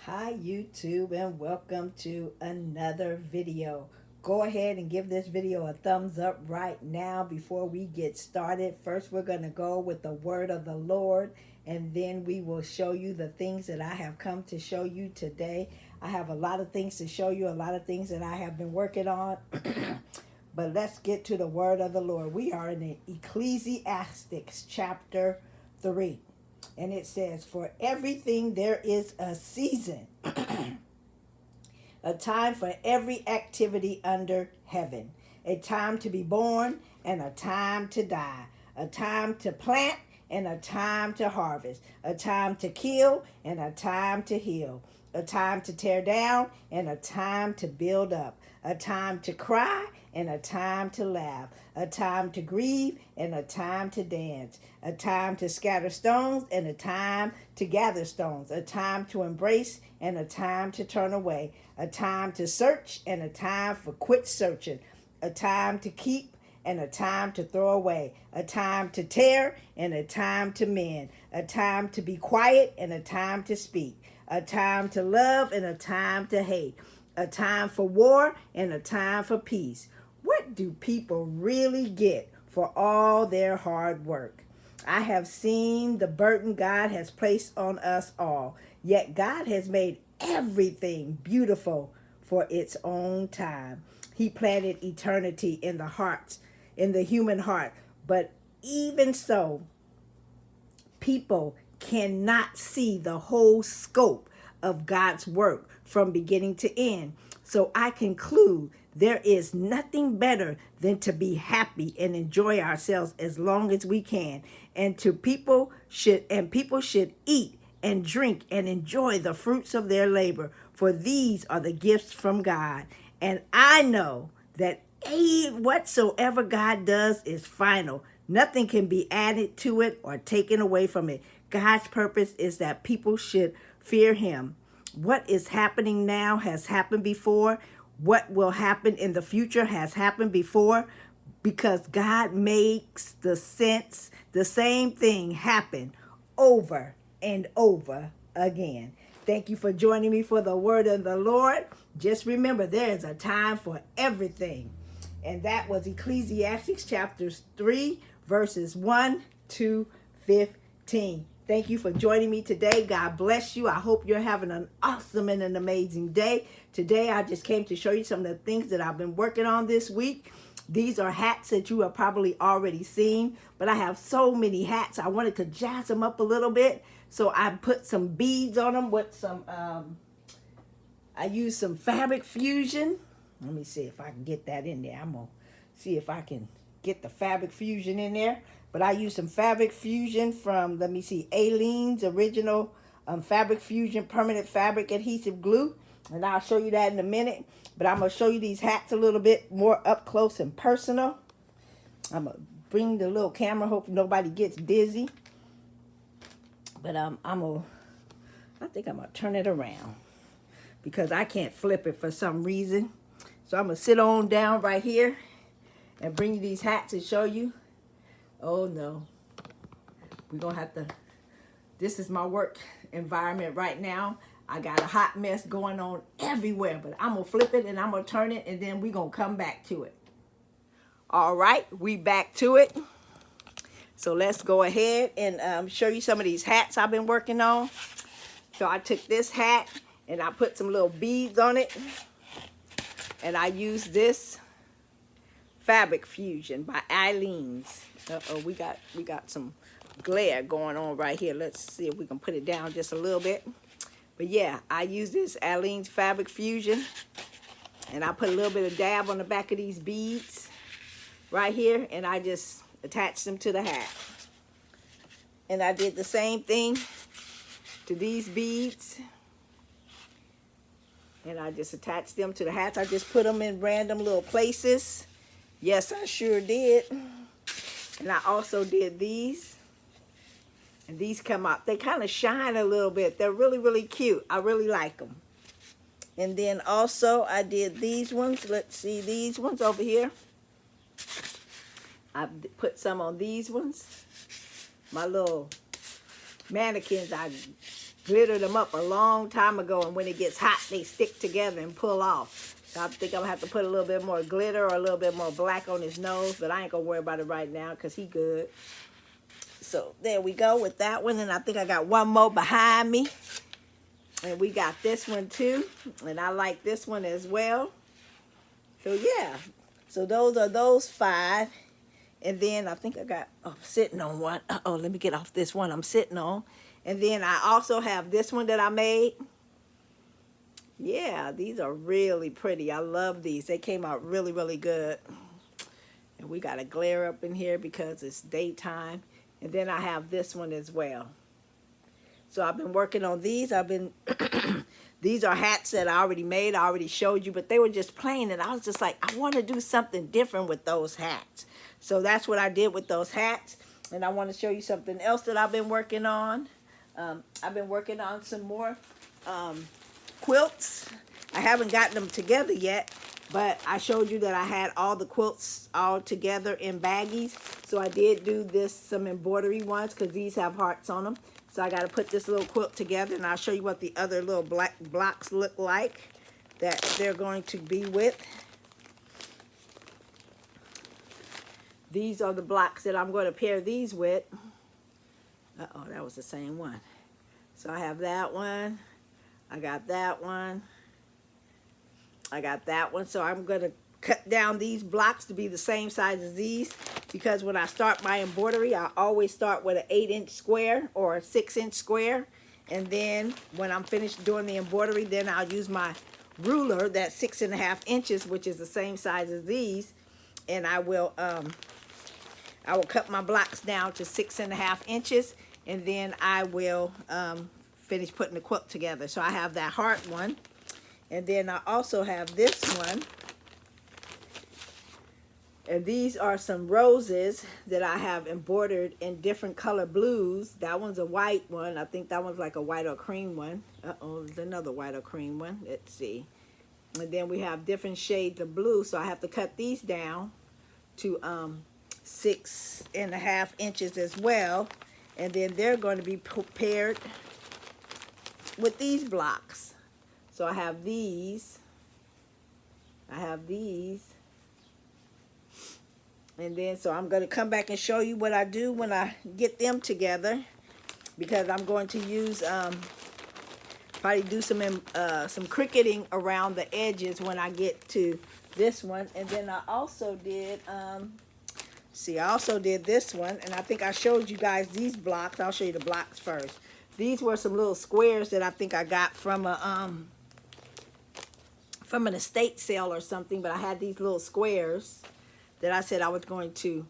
Hi YouTube, and welcome to another video. Go ahead and give this video a thumbs up right now before we get started. First we're going to go with the word of the Lord, and then we will show you the things that I have come to show you today. I have a lot of things to show you, a lot of things that I have been working on. But let's get to the word of the Lord. We are in Ecclesiastes chapter 3. And it says, for everything there is a season, a time for every activity under heaven, a time to be born and a time to die, a time to plant and a time to harvest, a time to kill and a time to heal, a time to tear down and a time to build up, a time to cry and a time to laugh, a time to grieve and a time to dance, a time to scatter stones and a time to gather stones, a time to embrace and a time to turn away, a time to search and a time for quit searching, a time to keep and a time to throw away, a time to tear and a time to mend, a time to be quiet and a time to speak, a time to love and a time to hate, a time for war and a time for peace. What do people really get for all their hard work? I have seen the burden God has placed on us all, yet God has made everything beautiful for its own time. He planted eternity in the human heart, but even so, people cannot see the whole scope of God's work from beginning to end. So I conclude there is nothing better than to be happy and enjoy ourselves as long as we can. And people should eat and drink and enjoy the fruits of their labor, for these are the gifts from God. And I know that whatsoever God does is final. Nothing can be added to it or taken away from it. God's purpose is that people should fear him. What is happening now has happened before. What will happen in the future has happened before, because God makes the same thing happen over and over again. Thank you for joining me for the word of the Lord. Just remember, there is a time for everything. And that was Ecclesiastes chapters 3, verses 1 to 15. Thank you for joining me today. God bless you. I hope you're having an awesome and an amazing day. Today, I just came to show you some of the things that I've been working on this week. These are hats that you have probably already seen, but I have so many hats. I wanted to jazz them up a little bit. So I put some beads on them with I used some fabric fusion. Let me see if I can get that in there. I'm going to see if I can get the fabric fusion in there. But I used some fabric fusion from, let me see, Aleene's original fabric fusion permanent fabric adhesive glue. And I'll show you that in a minute. But I'm going to show you these hats a little bit more up close and personal. I'm going to bring the little camera. Hope nobody gets dizzy. But I think I'm going to turn it around, because I can't flip it for some reason. So I'm going to sit on down right here and bring you these hats and show you. Oh no. We're going to have to, this is my work environment right now. I got a hot mess going on everywhere, but I'm going to flip it and I'm going to turn it, and then we're going to come back to it. All right, we back to it. So let's go ahead and show you some of these hats I've been working on. So I took this hat and I put some little beads on it. And I used this fabric fusion by Aleene's. Uh-oh, we got some glare going on right here. Let's see if we can put it down just a little bit. But yeah, I use this Aleene's fabric fusion. And I put a little bit of dab on the back of these beads right here. And I just attached them to the hat. And I did the same thing to these beads. And I just attached them to the hats. I just put them in random little places. Yes, I sure did. And I also did these. And these come out. They kind of shine a little bit. They're really, really cute. I really like them. And then also I did these ones. Let's see, these ones over here. I put some on these ones. My little mannequins, I glittered them up a long time ago, and when it gets hot, they stick together and pull off. So I think I'm gonna have to put a little bit more glitter or a little bit more black on his nose, but I ain't gonna worry about it right now because he good. So there we go with that one, and I think I got one more behind me. And we got this one too, and I like this one as well. So yeah, so those are those 5. And then I think I got, oh, I'm sitting on one. Uh-oh, let me get off this one I'm sitting on. And then I also have this one that I made. Yeah, these are really pretty. I love these. They came out really, really good. And we got a glare up in here because it's daytime. And then I have this one as well. So I've been working on these. These are hats that I already made. I already showed you, but they were just plain. And I was just like, I want to do something different with those hats. So that's what I did with those hats. And I want to show you something else that I've been working on. I've been working on some more quilts. I haven't gotten them together yet, but I showed you that I had all the quilts all together in baggies. So I did do some embroidery ones because these have hearts on them. So I got to put this little quilt together, and I'll show you what the other little black blocks look like that they're going to be with. These are the blocks that I'm going to pair these with. Uh-oh, that was the same one. So I have that one. I got that one. I got that one. So I'm going to cut down these blocks to be the same size as these, because when I start my embroidery, I always start with an 8-inch square or a 6-inch square. And then when I'm finished doing the embroidery, then I'll use my ruler, that's 6.5 inches, which is the same size as these. And I will cut my blocks down to 6.5 inches, and then I will finish putting the quilt together. So I have that heart one, and then I also have this one. And these are some roses that I have embroidered in different color blues. That one's a white one. I think that one's like a white or cream one. Uh-oh, there's another white or cream one. Let's see. And then we have different shades of blue. So I have to cut these down to 6.5 inches as well. And then they're going to be prepared with these blocks. So I have these. I have these. And then, so I'm going to come back and show you what I do when I get them together, because I'm going to use, probably do some cricketing around the edges when I get to this one. And then I also did, I also did this one, and I think I showed you guys these blocks. I'll show you the blocks first. These were some little squares that I think I got from an estate sale or something, but I had these little squares that I said I was going to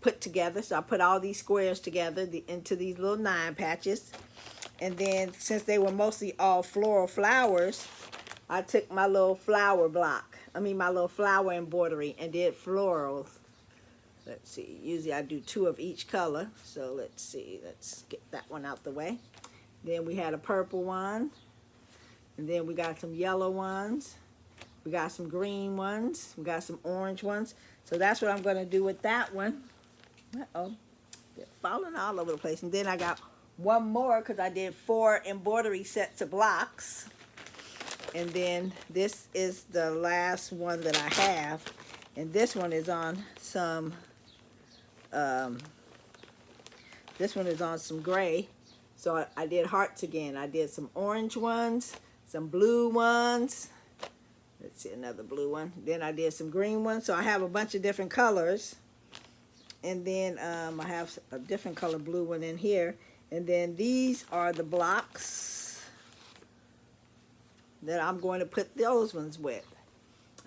put together. So I put all these squares together into these little 9 patches. And then, since they were mostly all floral flowers, I took my little flower block, my little flower embroidery, and did florals. Let's see, usually I do 2 of each color. So let's see, let's get that one out the way. Then we had a purple one. And then we got some yellow ones. We got some green ones. We got some orange ones. So that's what I'm going to do with that one. Uh-oh. They're falling all over the place. And then I got one more because I did 4 embroidery sets of blocks. And then this is the last one that I have. And this one is on some, gray. So I did hearts again. I did some orange ones, some blue ones. Let's see, another blue one. Then I did some green ones. So I have a bunch of different colors. And then I have a different color blue one in here. And then these are the blocks that I'm going to put those ones with.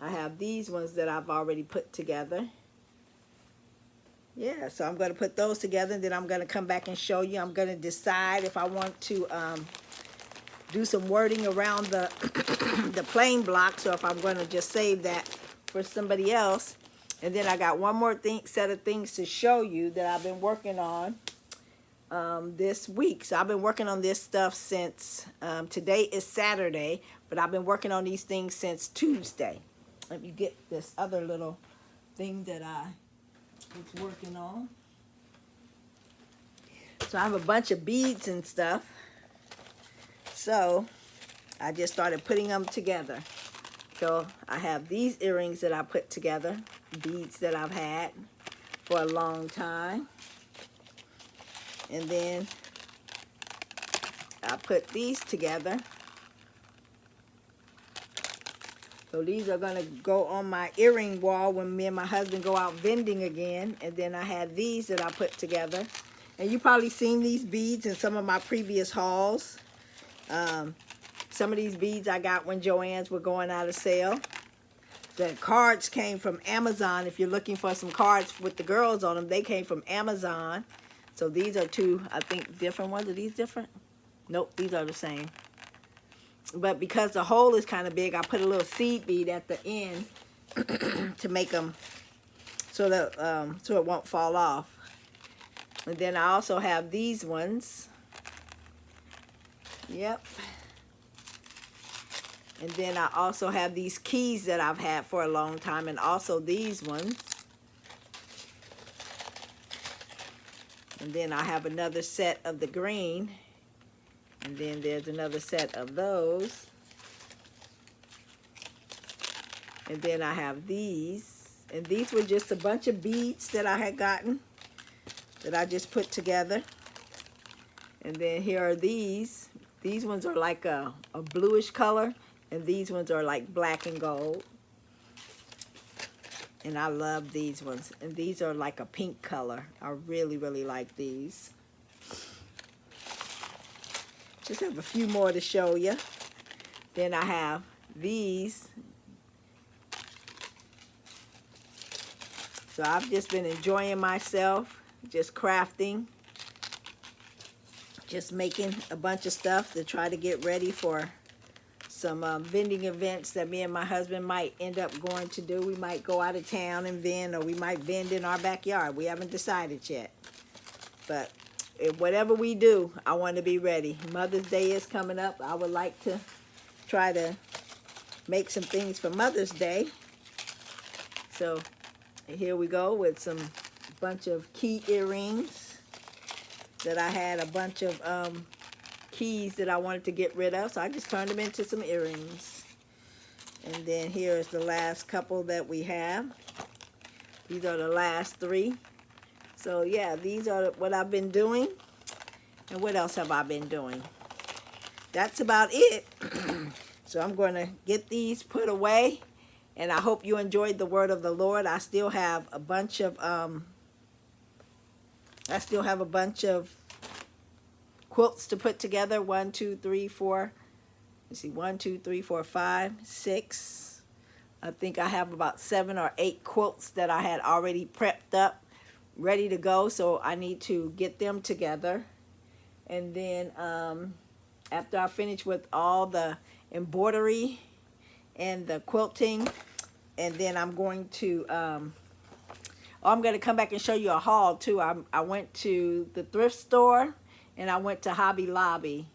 I have these ones that I've already put together. Yeah, so I'm going to put those together, and then I'm going to come back and show you. I'm going to decide if I want to do some wording around the the plain blocks, or if I'm going to just save that for somebody else. And then I got one more set of things to show you that I've been working on this week. So I've been working on this stuff since, today is Saturday, but I've been working on these things since Tuesday. Let me get this other little thing that I was working on. So I have a bunch of beads and stuff. So I just started putting them together. So I have these earrings that I put together, beads that I've had for a long time. And then I put these together. So these are going to go on my earring wall when me and my husband go out vending again. And then I had these that I put together. And you probably seen these beads in some of my previous hauls. Some of these beads I got when Joann's were going out of sale. The cards came from Amazon. If you're looking for some cards with the girls on them, they came from Amazon. So these are two, I think, different ones. Are these different? Nope, these are the same. But because the hole is kind of big, I put a little seed bead at the end to make them so that so it won't fall off. And then I also have these ones. Yep. And then I also have these keys that I've had for a long time, and also these ones. And then I have another set of the green. And then there's another set of those. And then I have these. And these were just a bunch of beads that I had gotten that I just put together. And then here are these. These ones are like a bluish color. And these ones are like black and gold. And I love these ones. And these are like a pink color. I really, really like these. Just have a few more to show you. Then I have these. So I've just been enjoying myself, just crafting, just making a bunch of stuff to try to get ready for some vending events that me and my husband might end up going to do. We might go out of town and vend, or we might vend in our backyard. We haven't decided yet. But whatever we do, I want to be ready. Mother's Day is coming up. I would like to try to make some things for Mother's Day. So here we go with some bunch of key earrings that I had a bunch of keys that I wanted to get rid of. So I just turned them into some earrings. And then here is the last couple that we have. These are the last three. So yeah, these are what I've been doing. And what else have I been doing? That's about it. So I'm going to get these put away. And I hope you enjoyed the word of the Lord. I still have a bunch of quilts to put together. 1, 2, 3, 4. Let's see, 1, 2, 3, 4, 5, 6. I think I have about 7 or 8 quilts that I had already prepped up, ready to go. So I need to get them together. And then after I finish with all the embroidery and the quilting, and then I'm going to I'm going to come back and show you a haul too. I went to the thrift store and I went to Hobby Lobby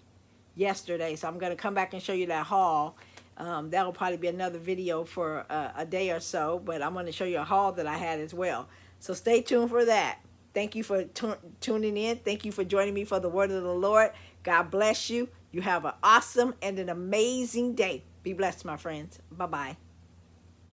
yesterday, so I'm going to come back and show you that haul. That'll probably be another video for a day or so, but I'm going to show you a haul that I had as well. So stay tuned for that. Thank you for tuning in. Thank you for joining me for the word of the Lord. God bless you. You have an awesome and an amazing day. Be blessed, my friends. Bye-bye.